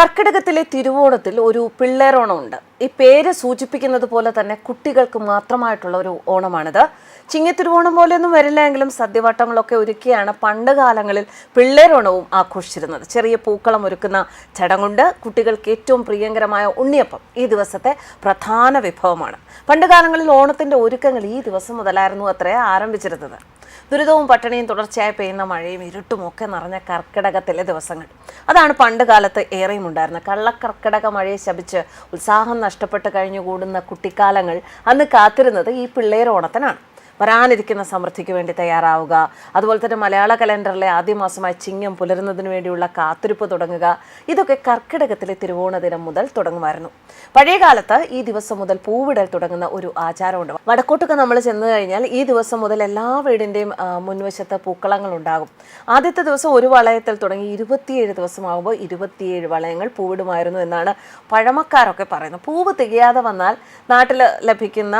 കർക്കിടകത്തിലെ തിരുവോണത്തിൽ ഒരു പിള്ളേരോണമുണ്ട്. ഈ പേര് സൂചിപ്പിക്കുന്നത് പോലെ തന്നെ കുട്ടികൾക്ക് മാത്രമായിട്ടുള്ള ഒരു ഓണമാണിത്. ചിങ്ങത്തിരുവോണം പോലെയൊന്നും വരില്ലെങ്കിലും സദ്യവട്ടങ്ങളൊക്കെ ഒരുക്കിയാണ് പണ്ട് കാലങ്ങളിൽ പിള്ളേരോണവും ആഘോഷിച്ചിരുന്നത്. ചെറിയ പൂക്കളം ഒരുക്കുന്ന ചടങ്ങുണ്ട്. കുട്ടികൾക്ക് ഏറ്റവും പ്രിയങ്കരമായ ഉണ്ണിയപ്പം ഈ ദിവസത്തെ പ്രധാന വിഭവമാണ്. പണ്ട് കാലങ്ങളിൽ ഓണത്തിന്റെ ഒരുക്കങ്ങൾ ഈ ദിവസം മുതലായിരുന്നു അത്രേ ആരംഭിച്ചിരുന്നത്. ദുരിതവും പട്ടിണിയും തുടർച്ചയായി പെയ്യുന്ന മഴയും ഇരുട്ടും ഒക്കെ നിറഞ്ഞ കർക്കിടകത്തിലെ ദിവസങ്ങൾ, അതാണ് പണ്ട് കാലത്ത് ഏറെയും ഉണ്ടായിരുന്നത്. കള്ളക്കർക്കിടക മഴയെ ശപിച്ച് ഉത്സാഹം നഷ്ടപ്പെട്ട് കഴിഞ്ഞുകൂടുന്ന കുട്ടിക്കാലങ്ങൾ അന്ന് കാത്തിരുന്നത് ഈ പിള്ളേരോണത്തിനാണ്. വരാനിരിക്കുന്ന സമൃദ്ധിക്ക് വേണ്ടി തയ്യാറാവുക, അതുപോലെ തന്നെ മലയാള കലണ്ടറിലെ ആദ്യ മാസമായ ചിങ്ങം പുലരുന്നതിന് വേണ്ടിയുള്ള കാത്തിരിപ്പ് തുടങ്ങുക, ഇതൊക്കെ കർക്കിടകത്തിലെ തിരുവോണ ദിനം മുതൽ തുടങ്ങുമായിരുന്നു. പഴയ കാലത്ത് ഈ ദിവസം മുതൽ പൂവിടൽ തുടങ്ങുന്ന ഒരു ആചാരമുണ്ട്. വടക്കോട്ടൊക്കെ നമ്മൾ ചെന്ന് കഴിഞ്ഞാൽ ഈ ദിവസം മുതൽ എല്ലാ വീടിൻ്റെയും മുൻവശത്ത് പൂക്കളങ്ങൾ ഉണ്ടാകും. ആദ്യത്തെ ദിവസം ഒരു വളയത്തിൽ തുടങ്ങി 27 ദിവസമാകുമ്പോൾ 27 വളയങ്ങൾ പൂവിടുമായിരുന്നു എന്നാണ് പഴമക്കാരൊക്കെ പറയുന്നത്. പൂവ് തികയാതെ വന്നാൽ നാട്ടിൽ ലഭിക്കുന്ന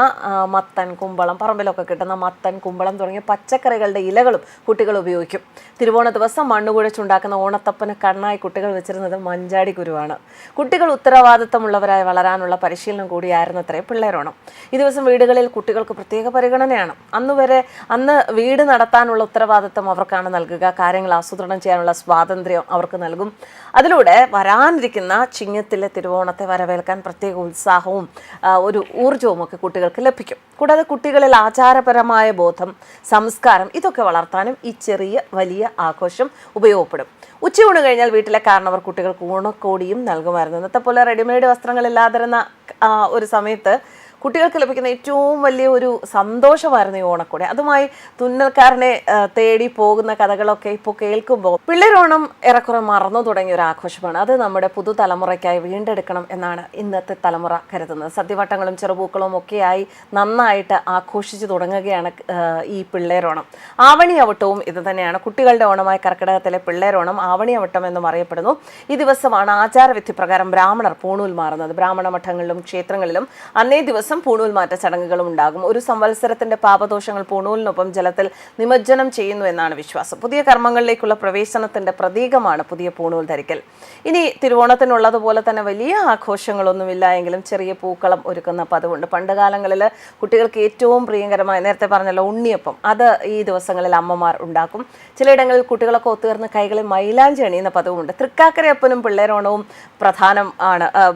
മത്തൻ, കുമ്പളം, പറമ്പിലൊക്കെ കിട്ടുന്ന മത്തൻ, കുമ്പളം തുടങ്ങിയ പച്ചക്കറികളുടെ ഇലകളും കുട്ടികൾ ഉപയോഗിക്കും. തിരുവോണ ദിവസം മണ്ണ് കുഴച്ചുണ്ടാക്കുന്ന ഓണത്തപ്പന് കണ്ണായി കുട്ടികൾ വെച്ചിരുന്നത് മഞ്ചാടി കുരുവാണ്. കുട്ടികൾ ഉത്തരവാദിത്തമുള്ളവരായി വളരാനുള്ള പരിശീലനം കൂടിയായിരുന്നു അത്രേ പിള്ളേരോണം. ഈ ദിവസം വീടുകളിൽ കുട്ടികൾക്ക് പ്രത്യേക പരിഗണനയാണ്. അന്ന് വീട് നടത്താനുള്ള ഉത്തരവാദിത്തം അവർക്കാണ് നൽകുക. കാര്യങ്ങൾ ആസൂത്രണം ചെയ്യാനുള്ള സ്വാതന്ത്ര്യം അവർക്ക് നൽകും. അതിലൂടെ വരാനിരിക്കുന്ന ചിങ്ങത്തിലെ തിരുവോണത്തെ വരവേൽക്കാൻ പ്രത്യേക ഉത്സാഹവും ഒരു ഊർജവും ഒക്കെ കുട്ടികൾക്ക് ലഭിക്കും. കൂടാതെ കുട്ടികളിൽ ആചാരപരമായ ബോധം, സംസ്കാരം ഇതൊക്കെ വളർത്താനും ഈ ചെറിയ വലിയ ആഘോഷം ഉപയോഗപ്പെടും. ഉച്ചയൂണ് കഴിഞ്ഞാൽ വീട്ടിലെ കാരണവർ കുട്ടികൾക്ക് ഊണക്കോടിയും നൽകുമായിരുന്നു. ഇന്നത്തെ പോലെ റെഡിമെയ്ഡ് വസ്ത്രങ്ങളില്ലാതിരുന്ന ഒരു സമയത്ത് കുട്ടികൾക്ക് ലഭിക്കുന്ന ഏറ്റവും വലിയ ഒരു സന്തോഷമായിരുന്നു ഈ ഓണക്കോടി. അതുമായി തുന്നൽക്കാരനെ തേടി പോകുന്ന കഥകളൊക്കെ ഇപ്പോൾ കേൾക്കുമ്പോൾ പിള്ളേരോണം ഏറെക്കുറെ മറന്നു തുടങ്ങിയ ഒരു ആഘോഷമാണ്. അത് നമ്മുടെ പുതുതലമുറയ്ക്കായി വീണ്ടെടുക്കണം എന്നാണ് ഇന്നത്തെ തലമുറ കരുതുന്നത്. സദ്യവട്ടങ്ങളും ചെറുപൂക്കളും ഒക്കെയായി നന്നായിട്ട് ആഘോഷിച്ചു തുടങ്ങുകയാണ് ഈ പിള്ളേരോണം. ആവണിയവട്ടവും ഇത് തന്നെയാണ്. കുട്ടികളുടെ ഓണമായ കർക്കിടകത്തിലെ പിള്ളേരോണം ആവണിയവട്ടം എന്നും അറിയപ്പെടുന്നു. ഈ ദിവസമാണ് ആചാരവിധി പ്രകാരം ബ്രാഹ്മണർ പൂണൂൽ മാറുന്നത്. ബ്രാഹ്മണ മഠങ്ങളിലും ക്ഷേത്രങ്ങളിലും അന്നേ ദിവസം പൂണൂൽ മാറ്റ ചടങ്ങുകളും ഉണ്ടാകും. ഒരു സംവത്സരത്തിന്റെ പാപദോഷങ്ങൾ പൂണൂലിനൊപ്പം ജലത്തിൽ നിമജ്ജനം ചെയ്യുന്നു എന്നാണ് വിശ്വാസം. പുതിയ കർമ്മങ്ങളിലേക്കുള്ള പ്രവേശനത്തിന്റെ പ്രതീകമാണ് പുതിയ പൂണൂൽ ധരിക്കൽ. ഇനി തിരുവോണത്തിനുള്ളതുപോലെ തന്നെ വലിയ ആഘോഷങ്ങളൊന്നുമില്ല എങ്കിലും ചെറിയ പൂക്കളം ഒരുക്കുന്ന പതിവുണ്ട്. പണ്ട് കാലങ്ങളിൽ കുട്ടികൾക്ക് ഏറ്റവും പ്രിയങ്കരമായ, നേരത്തെ പറഞ്ഞല്ലോ, ഉണ്ണിയപ്പം, അത് ഈ ദിവസങ്ങളിൽ അമ്മമാർ ഉണ്ടാക്കും. ചിലയിടങ്ങളിൽ കുട്ടികളൊക്കെ ഒത്തുചേർന്ന് കൈകളിൽ മൈലാഞ്ചി അണിയുന്ന പതിവുമുണ്ട്. തൃക്കാക്കരയപ്പനും പിള്ളേരോണവും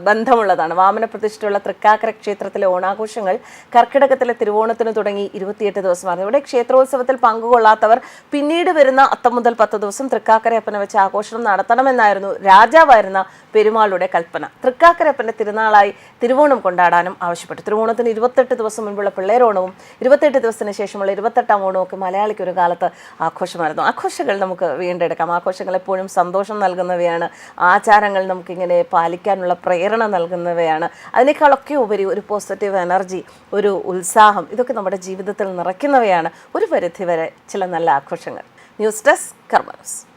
ബന്ധമുള്ളതാണ്. വാമന പ്രതിഷ്ഠയുള്ള തൃക്കാക്കര ക്ഷേത്രത്തിലെ ഓണാഘോഷങ്ങൾ കർക്കിടകത്തിലെ തിരുവോണത്തിന് തുടങ്ങി 28 ദിവസമാണ്. ഇവിടെ ക്ഷേത്രോത്സവത്തിൽ പങ്കുകൊള്ളാത്തവർ പിന്നീട് വരുന്ന അത്തം മുതൽ 10 ദിവസം തൃക്കാക്കരയപ്പനെ വെച്ച് ആഘോഷം നടത്തണമെന്നായിരുന്നു രാജാവായിരുന്ന പെരുമാളുടെ കൽപ്പന. തൃക്കാക്കരയപ്പന്റെ തിരുനാളായി തിരുവോണം കൊണ്ടാടാനും ആവശ്യപ്പെട്ടു. തിരുവോണത്തിന് 28 ദിവസം മുൻപുള്ള പിള്ളേരോണവും 28 ദിവസത്തിന് ശേഷമുള്ള 28ാം ഓണവും ഒക്കെ മലയാളിക്ക് ഒരു കാലത്ത് ആഘോഷമായിരുന്നു. ആഘോഷങ്ങൾ നമുക്ക് വീണ്ടെടുക്കാം. ആഘോഷങ്ങൾ എപ്പോഴും സന്തോഷം നൽകുന്നവയാണ്. ആചാരങ്ങൾ നമുക്കിങ്ങനെ പാലിക്കാനുള്ള പ്രേരണ നൽകുന്നവയാണ്. അതിനേക്കാളൊക്കെ ഉപരി ഒരു പോസിറ്റീവ് എനർജി, ഒരു ഉത്സാഹം, ഇതൊക്കെ നമ്മുടെ ജീവിതത്തിൽ നിറയ്ക്കുന്നവയാണ് ഒരു പരിധിവരെ ചില നല്ല ആഘോഷങ്ങൾ. ന്യൂസ് ഡെസ്ക് കർമ്മ ന്യൂസ്.